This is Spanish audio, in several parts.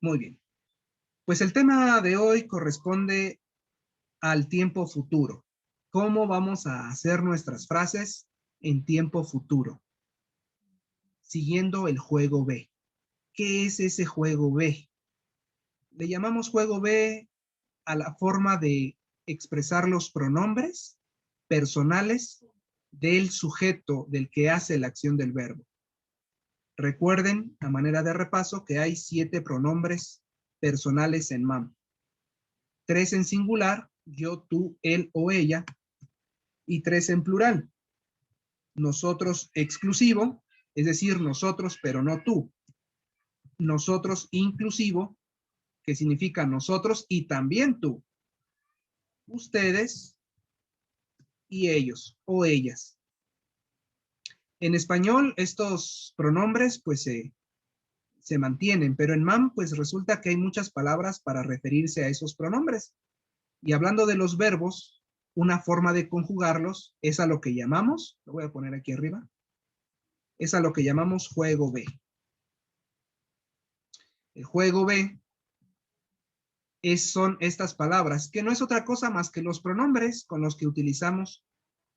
Muy bien. Pues el tema de hoy corresponde al tiempo futuro. ¿Cómo vamos a hacer nuestras frases en tiempo futuro? Siguiendo el juego B. ¿Qué es ese juego B? Le llamamos juego B a la forma de expresar los pronombres personales del sujeto del que hace la acción del verbo. Recuerden, a manera de repaso, que hay 7 pronombres personales en MAM. 3 en singular, yo, tú, él o ella, y 3 en plural. Nosotros exclusivo, es decir, nosotros pero no tú. Nosotros inclusivo, que significa nosotros y también tú. Ustedes y ellos o ellas. En español estos pronombres pues se mantienen, pero en MAM pues resulta que hay muchas palabras para referirse a esos pronombres. Y hablando de los verbos, una forma de conjugarlos es a lo que llamamos, lo voy a poner aquí arriba, es a lo que llamamos juego B. El juego B son estas palabras, que no es otra cosa más que los pronombres con los que utilizamos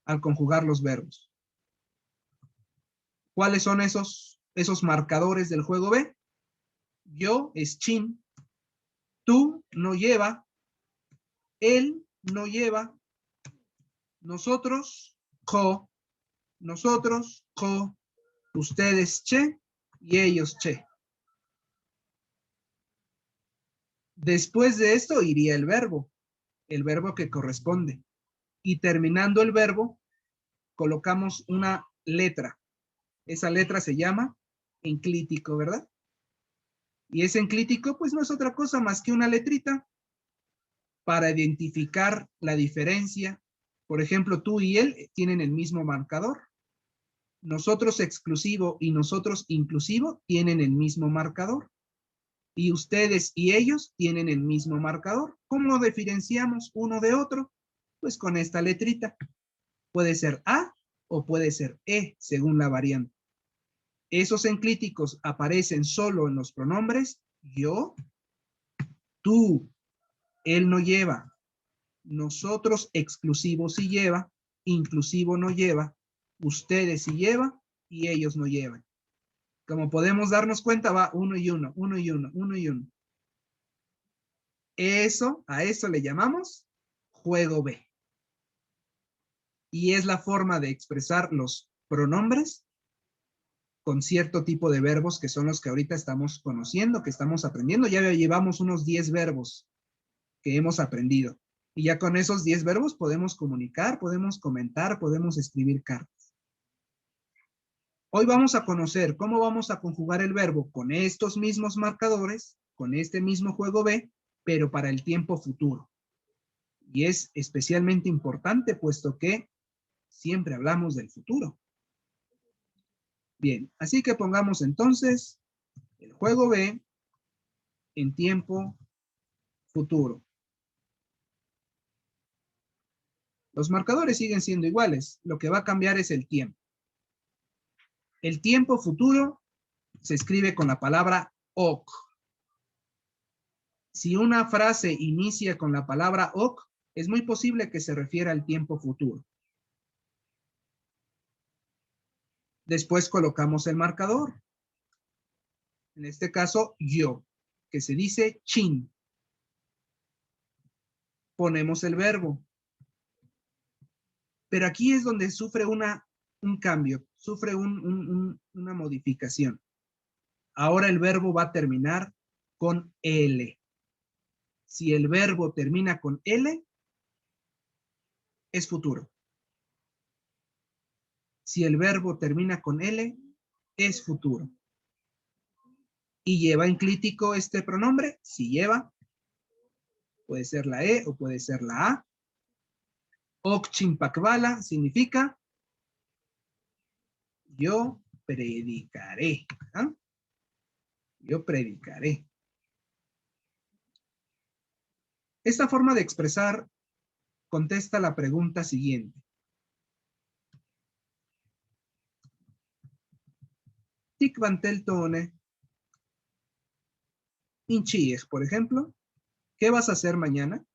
al conjugar los verbos. ¿Cuáles son esos marcadores del juego B? Yo es chin, tú no lleva, él no lleva, nosotros co, ustedes che y ellos che. Después de esto iría el verbo que corresponde. Y terminando el verbo, colocamos una letra. Esa letra se llama enclítico, ¿verdad? Y ese enclítico, pues no es otra cosa más que una letrita para identificar la diferencia. Por ejemplo, tú y él tienen el mismo marcador. Nosotros exclusivo y nosotros inclusivo tienen el mismo marcador. Y ustedes y ellos tienen el mismo marcador. ¿Cómo diferenciamos uno de otro? Pues con esta letrita. Puede ser A o puede ser E, según la variante. Esos enclíticos aparecen solo en los pronombres yo, tú, él no lleva, nosotros exclusivo sí lleva, inclusivo no lleva, ustedes sí lleva y ellos no llevan. Como podemos darnos cuenta, va uno y uno, uno y uno, uno y uno. A eso le llamamos juego B. Y es la forma de expresar los pronombres con cierto tipo de verbos que son los que ahorita estamos conociendo, que estamos aprendiendo. Ya llevamos unos 10 verbos que hemos aprendido. Y ya con esos 10 verbos podemos comunicar, podemos comentar, podemos escribir cartas. Hoy vamos a conocer cómo vamos a conjugar el verbo con estos mismos marcadores, con este mismo juego B, pero para el tiempo futuro. Y es especialmente importante puesto que siempre hablamos del futuro. Bien, así que pongamos entonces el juego B en tiempo futuro. Los marcadores siguen siendo iguales, lo que va a cambiar es el tiempo. El tiempo futuro se escribe con la palabra ok. Si una frase inicia con la palabra ok, es muy posible que se refiera al tiempo futuro. Después colocamos el marcador. En este caso, yo, que se dice chin. Ponemos el verbo. Pero aquí es donde sufre un cambio, sufre una modificación. Ahora el verbo va a terminar con L. Si el verbo termina con L, es futuro. Si el verbo termina con L, es futuro. ¿Y lleva enclítico este pronombre? Si lleva, puede ser la E o puede ser la A. Okchimpakbala significa yo predicaré. ¿Ah? Yo predicaré. Esta forma de expresar contesta la pregunta siguiente. Tikvanteltone. Inchiech, por ejemplo. ¿Qué vas a hacer mañana?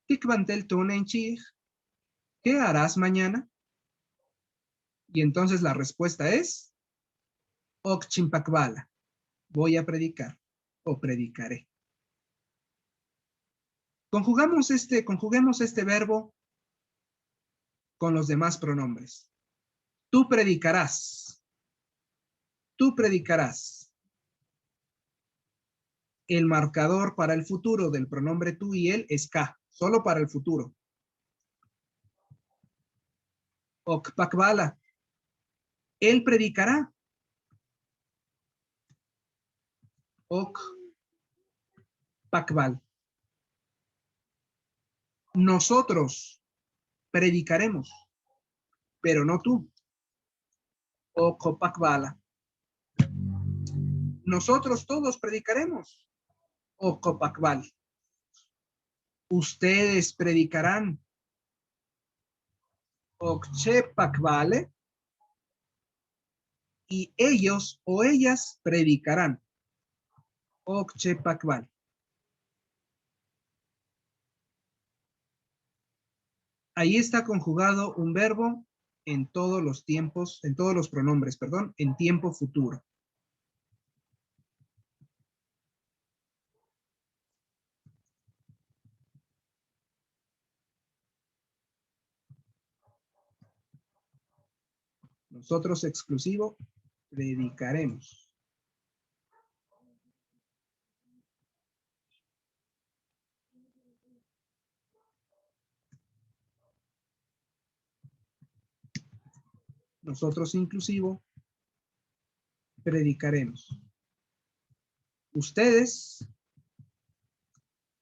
Tikvantel tuna inchiech. ¿Qué harás mañana? Y entonces la respuesta es Okchimpakbala. Voy a predicar o predicaré. Conjuguemos este verbo con los demás pronombres. Tú predicarás. Tú predicarás. El marcador para el futuro del pronombre tú y él es K, solo para el futuro. Okpakbala. Él predicará. Okpakbal. Nosotros predicaremos, pero no tú. Okopakbala. Nosotros todos predicaremos. Okopakbal. Ustedes predicarán. Okchepakbale. Y ellos o ellas predicarán. Okchepakbal. Ahí está conjugado un verbo en todos los tiempos, en todos los pronombres, perdón, en tiempo futuro. Nosotros exclusivo, predicaremos. Nosotros inclusivo, predicaremos. Ustedes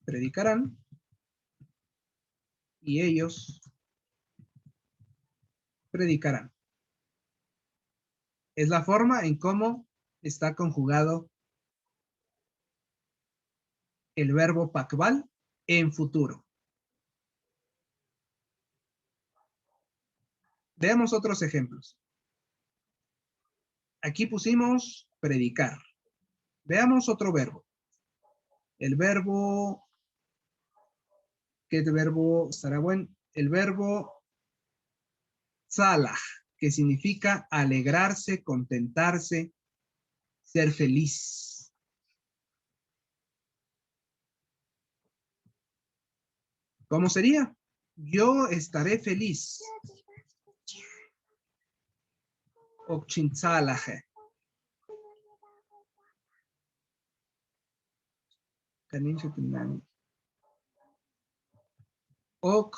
predicarán y ellos predicarán. Es la forma en cómo está conjugado el verbo pakbal en futuro. Veamos otros ejemplos. Aquí pusimos predicar. Veamos otro verbo. El verbo, ¿qué verbo estará bueno? El verbo salah, que significa alegrarse, contentarse, ser feliz. ¿Cómo sería? Yo estaré feliz. Okchintzalaje. Ok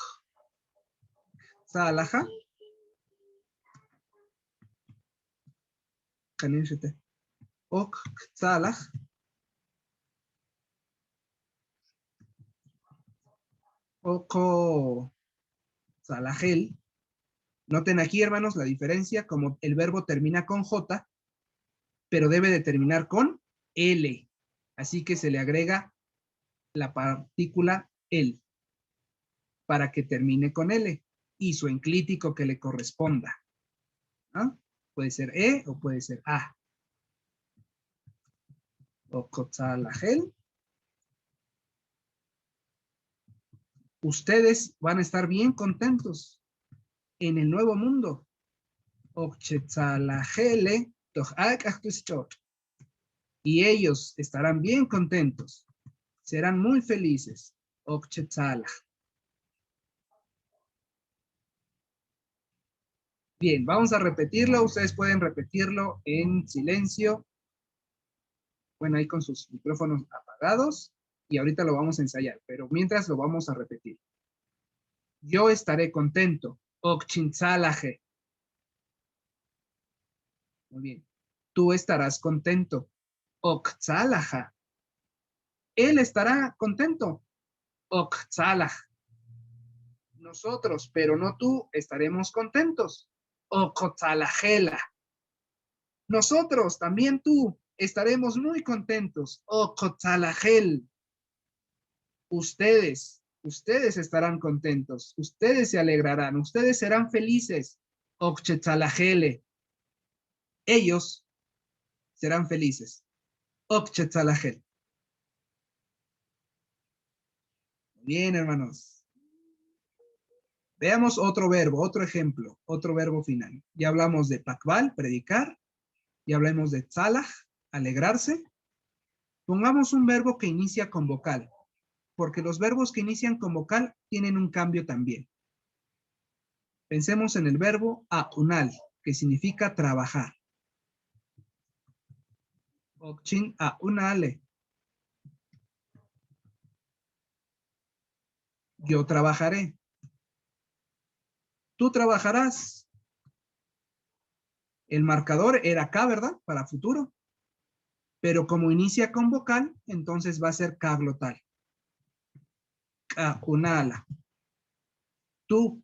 Salaja. Kanishite. Ok Salaj. Oko Salajel. Noten aquí, hermanos, la diferencia, como el verbo termina con J, pero debe de terminar con L. Así que se le agrega la partícula el para que termine con L y su enclítico que le corresponda. ¿Ah? Puede ser E o puede ser A. O Kotzalajel. Ustedes van a estar bien contentos en el nuevo mundo. Okchetzalajele tochak achtuschot. Y ellos estarán bien contentos. Serán muy felices. Okchetzalaj. Bien, vamos a repetirlo. Ustedes pueden repetirlo en silencio. Bueno, ahí con sus micrófonos apagados. Y ahorita lo vamos a ensayar. Pero mientras lo vamos a repetir. Yo estaré contento. Okchintzalaje. Muy bien. Tú estarás contento. Oktzalaja. Él estará contento. Oktzalaj. Nosotros, pero no tú, estaremos contentos. Okotzalajela. Nosotros, también tú, estaremos muy contentos. Ocotalajel. Ustedes estarán contentos. Ustedes se alegrarán. Ustedes serán felices. Occhetalajele. Ellos serán felices. Occhetalajel. Bien, hermanos. Veamos otro verbo, otro ejemplo, otro verbo final. Ya hablamos de pakbal, predicar. Ya hablamos de tzalaj, alegrarse. Pongamos un verbo que inicia con vocal, porque los verbos que inician con vocal tienen un cambio también. Pensemos en el verbo aunal, que significa trabajar. Okchin aunale. Yo trabajaré. Tú trabajarás. El marcador era acá, ¿verdad? Para futuro. Pero como inicia con vocal, entonces va a ser caglotal. Kaunala. Tú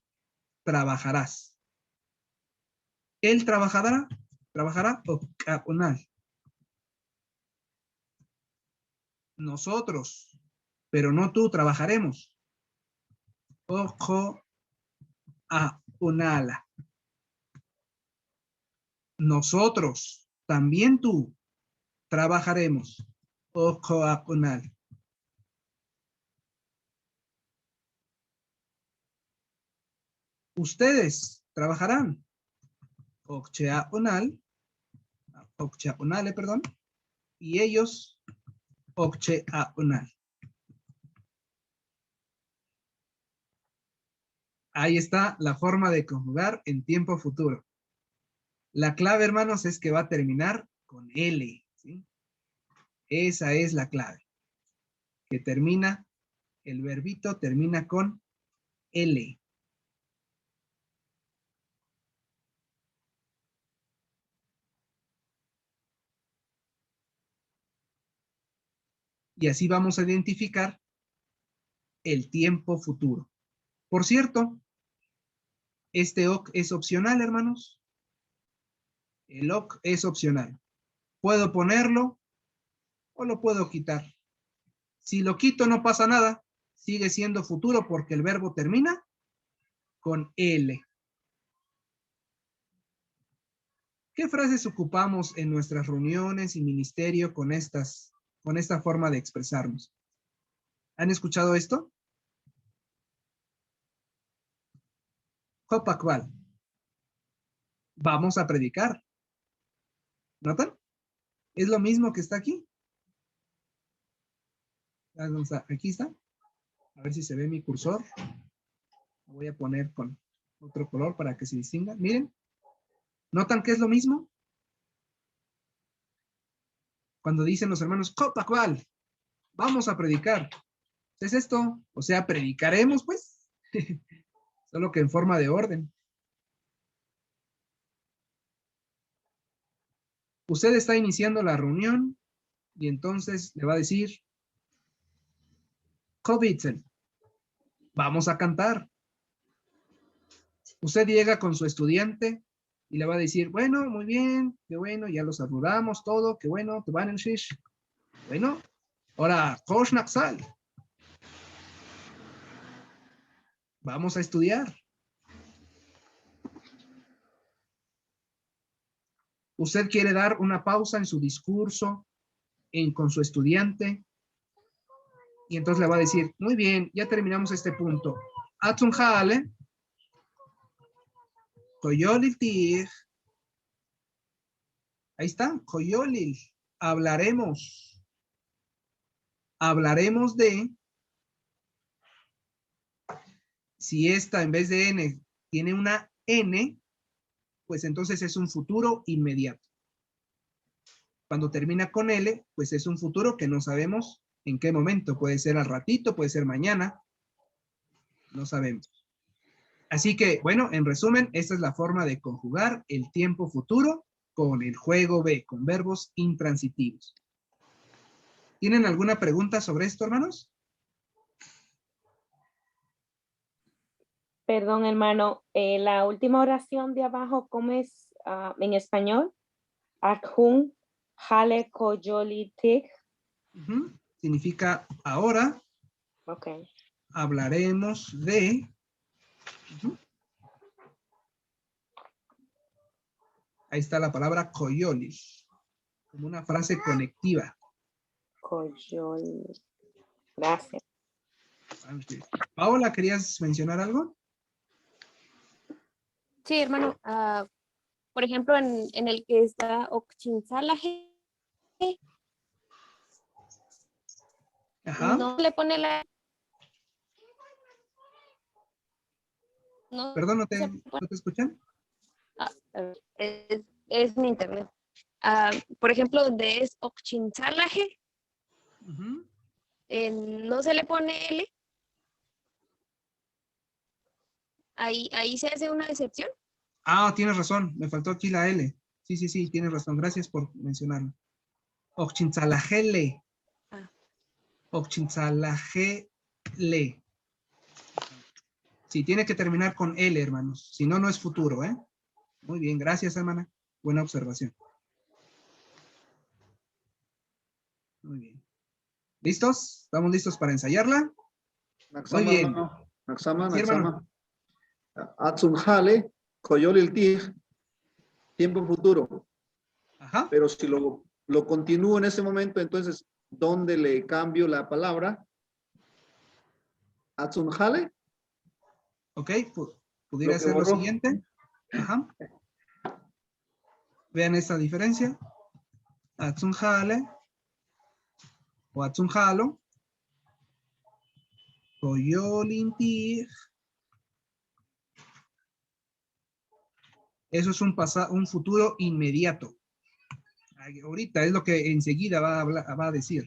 trabajarás. Él trabajará o kaunal. Nosotros, pero no tú, trabajaremos. Ojo a unala. Nosotros, también tú, trabajaremos. Ojo a unal. Ustedes trabajarán. Okchea unal. Okchea unale, perdón. Y ellos, okche a unal. Ahí está la forma de conjugar en tiempo futuro. La clave, hermanos, es que va a terminar con L, ¿sí? Esa es la clave. Que termina, el verbito termina con L. Y así vamos a identificar el tiempo futuro. Por cierto, este OC es opcional, hermanos. El OC es opcional. Puedo ponerlo o lo puedo quitar. Si lo quito no pasa nada. Sigue siendo futuro porque el verbo termina con L. ¿Qué frases ocupamos en nuestras reuniones y ministerio con esta forma de expresarnos? ¿Han escuchado esto? Jopacual. Vamos a predicar. ¿Notan? Es lo mismo que está aquí. Aquí está. A ver si se ve mi cursor. Lo voy a poner con otro color para que se distinga. Miren. ¿Notan que es lo mismo? Cuando dicen los hermanos, Copacual, vamos a predicar. Es esto. O sea, predicaremos, pues. Solo que en forma de orden. Usted está iniciando la reunión y entonces le va a decir, Kovitzel, vamos a cantar. Usted llega con su estudiante y le va a decir, bueno, muy bien, qué bueno, ya los saludamos, todo, qué bueno, te van en shish. Bueno, ahora, Kosh Naxal. Vamos a estudiar. Usted quiere dar una pausa en su discurso con su estudiante y entonces le va a decir, muy bien, ya terminamos este punto. Atun Hale, Koyolil Tig. Ahí está, Koyolil. Hablaremos. Hablaremos de, si esta en vez de N tiene una N, pues entonces es un futuro inmediato. Cuando termina con L, pues es un futuro que no sabemos en qué momento. Puede ser al ratito, puede ser mañana. No sabemos. Así que, bueno, en resumen, esta es la forma de conjugar el tiempo futuro con el juego B, con verbos intransitivos. ¿Tienen alguna pregunta sobre esto, hermanos? Perdón, hermano, la última oración de abajo, ¿cómo es en español? Akhun. Hale koyolitik. Significa ahora Ok. hablaremos de. Ahí está la palabra coyoli, como una frase conectiva. Koyoli. Gracias. Okay. Paola, ¿querías mencionar algo? Sí, hermano. Por ejemplo, en el que está Oxinzalaje, Ajá. no le pone la... No, Perdón, se ¿no te escuchan? a ver, es mi internet. Por ejemplo, donde es Oxinzalaje, no se le pone L. Ahí se hace una excepción. Ah, tienes razón, me faltó aquí la L. Sí, tienes razón, gracias por mencionarlo. Oxintzalajele. Ah. Oxintzalajele. Sí, tiene que terminar con L, hermanos. Si no, no es futuro, ¿eh? Muy bien, gracias, hermana. Buena observación. Muy bien. ¿Listos? ¿Estamos listos para ensayarla? Muy Naxama, bien. hermano. Naxama, Sí, hermano. Atsunjale, koyolil tig, tiempo futuro. Ajá. Pero si lo continúo en ese momento, entonces, ¿dónde le cambio la palabra? Atsunjale, Ok, pudiera lo que ser lo borró. siguiente. Ajá. Vean esta diferencia. Atsunjale o atsunjalo. Coyolintig. Eso es un futuro inmediato. Ahorita es lo que enseguida va a decir.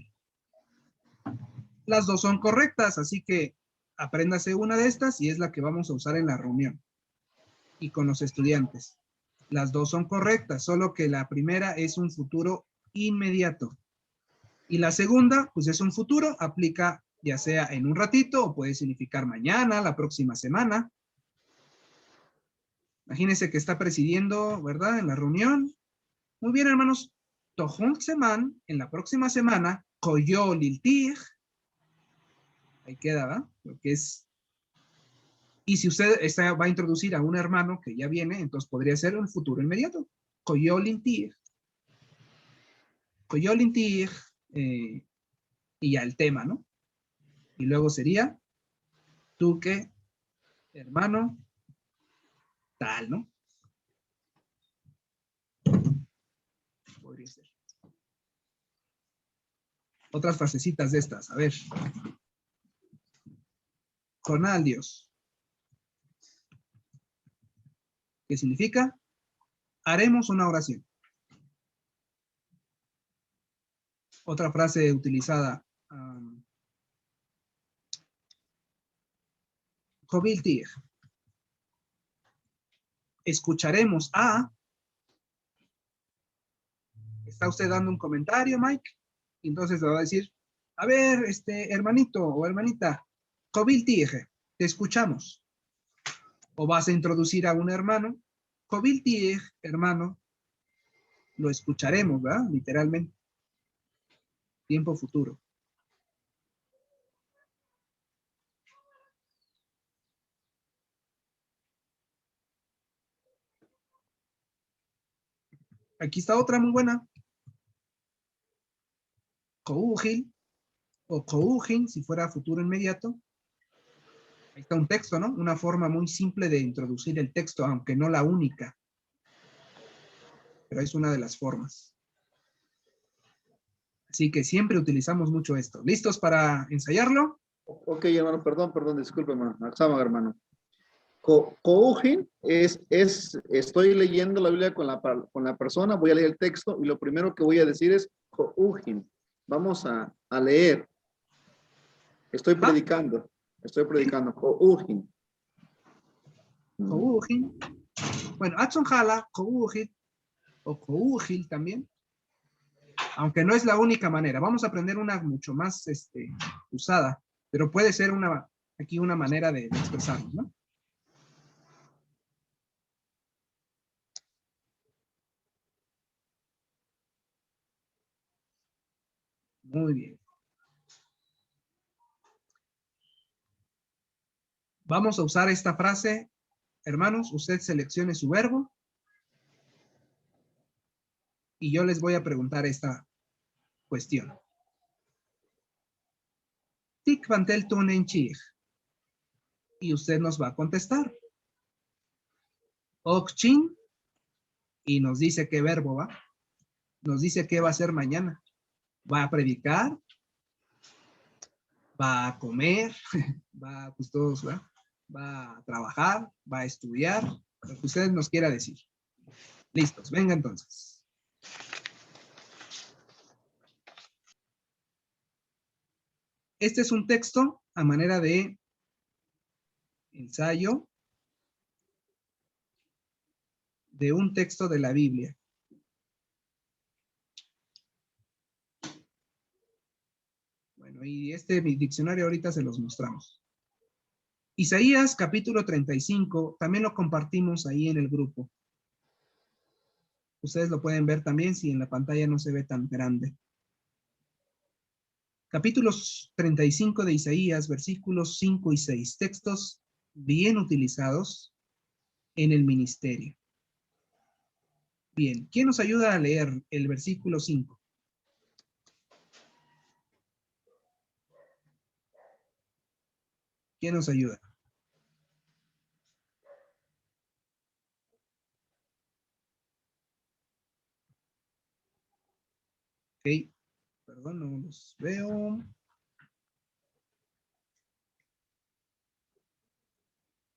Las dos son correctas, así que apréndase una de estas y es la que vamos a usar en la reunión y con los estudiantes. Las dos son correctas, solo que la primera es un futuro inmediato. Y la segunda, pues es un futuro, aplica ya sea en un ratito o puede significar mañana, la próxima semana. Imagínense que está presidiendo, ¿verdad? En la reunión. Muy bien, hermanos. Tohun Seman, en la próxima semana, Koyo Liltig. Ahí queda, ¿verdad? Lo que es. Y si usted va a introducir a un hermano que ya viene, entonces podría ser un futuro inmediato. Koyo Liltig. Koyo Liltig. Y ya el tema, ¿no? Y luego sería, tú que, hermano, tal, ¿no? Podría ser. Otras frasecitas de estas, a ver. Conaldios. ¿Qué significa? Haremos una oración. Otra frase utilizada. Kobiltir. Escucharemos a. ¿Está usted dando un comentario, Mike? Y entonces le va a decir, a ver, hermanito o hermanita, Kobiltir, te escuchamos. O vas a introducir a un hermano. Kobiltir, hermano, lo escucharemos, ¿verdad? Literalmente. Tiempo futuro. Aquí está otra muy buena. Kougil o Kougin, si fuera futuro inmediato. Ahí está un texto, ¿no? Una forma muy simple de introducir el texto, aunque no la única. Pero es una de las formas. Así que siempre utilizamos mucho esto. ¿Listos para ensayarlo? Ok, hermano, perdón, disculpe, hermano. Naxama, hermano. Koujin estoy leyendo la Biblia con la persona, voy a leer el texto y lo primero que voy a decir es Koujin. Vamos a leer. Estoy predicando. Koujin. Kougin. Bueno, Atzonjala, Kougil o Kougil también. Aunque no es la única manera. Vamos a aprender una mucho más usada, pero puede ser aquí una manera de expresarlo, ¿no? Muy bien. Vamos a usar esta frase. Hermanos, usted seleccione su verbo. Y yo les voy a preguntar esta cuestión. Tik van tel tun en chig. Y usted nos va a contestar. Okchin. Y nos dice qué verbo va. Nos dice qué va a hacer mañana. ¿Va a predicar? ¿Va a comer? ¿Va, pues todos, ¿verdad? ¿Va a trabajar? ¿Va a estudiar? Lo que usted nos quiera decir. Listos, venga entonces. Este es un texto a manera de ensayo de un texto de la Biblia. Bueno, y mi diccionario ahorita se los mostramos. Isaías capítulo 35, también lo compartimos ahí en el grupo. Ustedes lo pueden ver también si en la pantalla no se ve tan grande. Capítulos 35 de Isaías, versículos 5 y 6, textos bien utilizados en el ministerio. Bien, ¿quién nos ayuda a leer el versículo 5? ¿Quién nos ayuda? Ok, perdón, no los veo.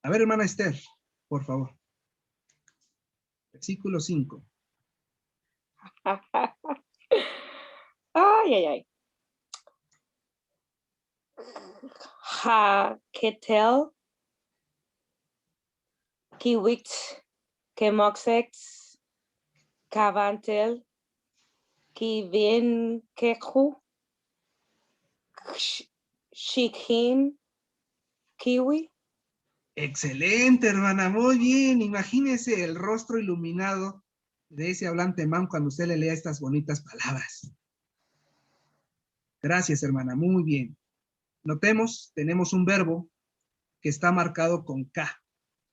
A ver, hermana Esther, por favor. Versículo 5. Ay, ay, ay. Ketel, Kiwit, Kemoxex, Kavantel, Kivin Keku, Shikhin, Kiwi. Excelente, hermana, muy bien. Imagínese el rostro iluminado de ese hablante man cuando usted le lea estas bonitas palabras. Gracias, hermana, muy bien. Notemos, tenemos un verbo que está marcado con K,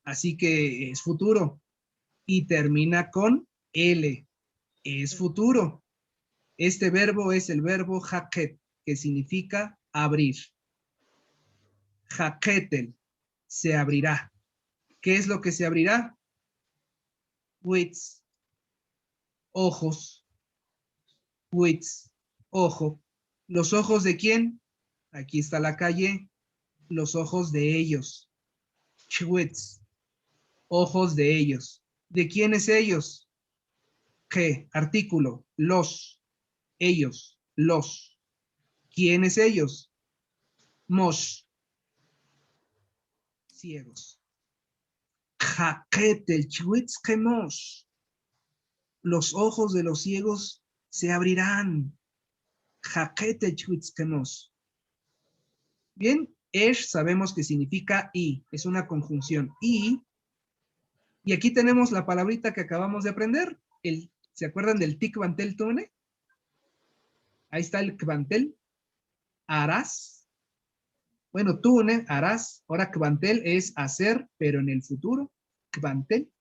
así que es futuro y termina con L, es futuro. Este verbo es el verbo haket, que significa abrir. Haketel, se abrirá. ¿Qué es lo que se abrirá? Wits, ojos. Wits, ojo. ¿Los ojos de quién? Aquí está la calle. Los ojos de ellos. Chwits, ojos de ellos. ¿De quiénes ellos? ¿Qué? Artículo. Los. Ellos. Los. ¿Quiénes ellos? Mos. Ciegos. Jaquete, chwits que mos. Los ojos de los ciegos se abrirán. Jaquete, chwits que mos. Bien, esh sabemos que significa y. Es una conjunción. Y aquí tenemos la palabrita que acabamos de aprender. ¿Se acuerdan del tic bantel tune? Ahí está el kvantel. Harás. Bueno, tune, harás. Ahora kvantel es hacer, pero en el futuro. Kvantel.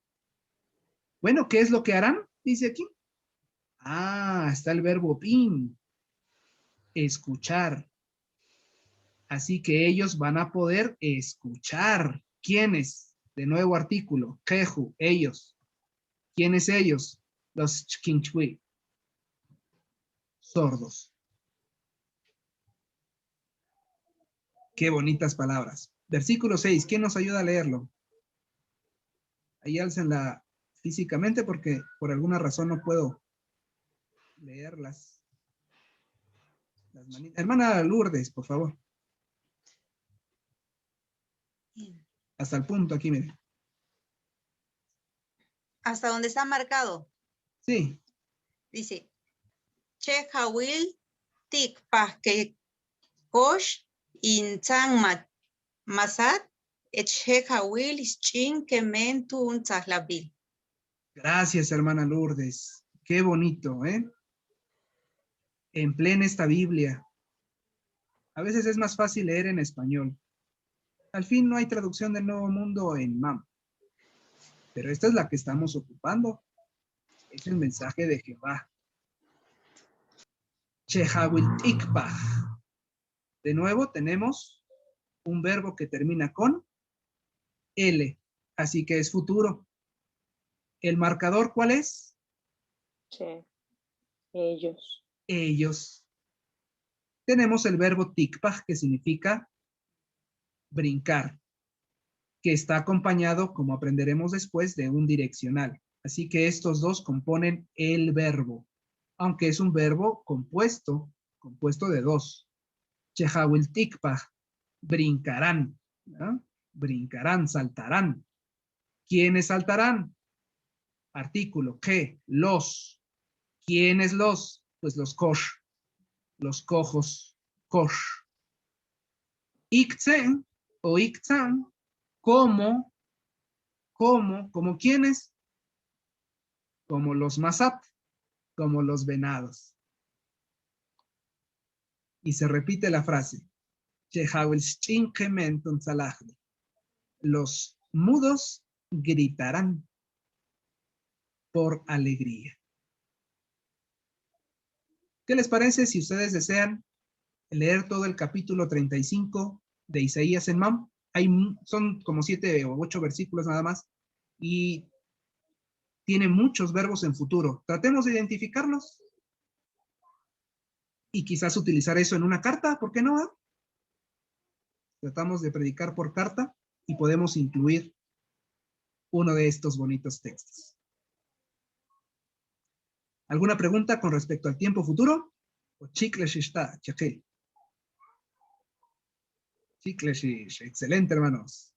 Bueno, ¿qué es lo que harán? Dice aquí. Ah, está el verbo pin. Escuchar. Así que ellos van a poder escuchar. ¿Quiénes? De nuevo artículo. Keju, ellos. ¿Quiénes ellos? Los chkinchwi. Sordos. Qué bonitas palabras. Versículo 6. ¿Quién nos ayuda a leerlo? Ahí álcenla físicamente porque por alguna razón no puedo leerlas. Hermana Lourdes, por favor. Hasta el punto aquí, miren. ¿Hasta dónde está marcado? Sí. Dice, Che Hawil Tik Pahke Kosh Inchang Masat Che Hawil Chin Kemen Tun Tzahlabil. Gracias, hermana Lourdes. Qué bonito, ¿eh? Empleen esta Biblia. A veces es más fácil leer en español. Al fin no hay traducción del Nuevo Mundo en MAM. Pero esta es la que estamos ocupando. Es el mensaje de Jehová. Chehawiltikpah. De nuevo tenemos un verbo que termina con L, así que es futuro. ¿El marcador cuál es? Che. Ellos. Ellos. Tenemos el verbo tikpah, que significa brincar, que está acompañado, como aprenderemos después, de un direccional. Así que estos dos componen el verbo, aunque es un verbo compuesto de dos. Chehawiltikpah, brincarán, ¿no? Brincarán, saltarán. ¿Quiénes saltarán? Artículo, ¿qué? Los. ¿Quiénes los? Pues los kosh, los cojos, kosh. Iktzen o iktzan, como quiénes, como los masat, como los venados. Y se repite la frase, los mudos gritarán por alegría. ¿Qué les parece si ustedes desean leer todo el capítulo 35 de Isaías en MAM? Son como 7 o 8 versículos nada más y tiene muchos verbos en futuro. Tratemos de identificarlos y quizás utilizar eso en una carta, ¿por qué no? Tratamos de predicar por carta y podemos incluir uno de estos bonitos textos. ¿Alguna pregunta con respecto al tiempo futuro? Excelente, hermanos.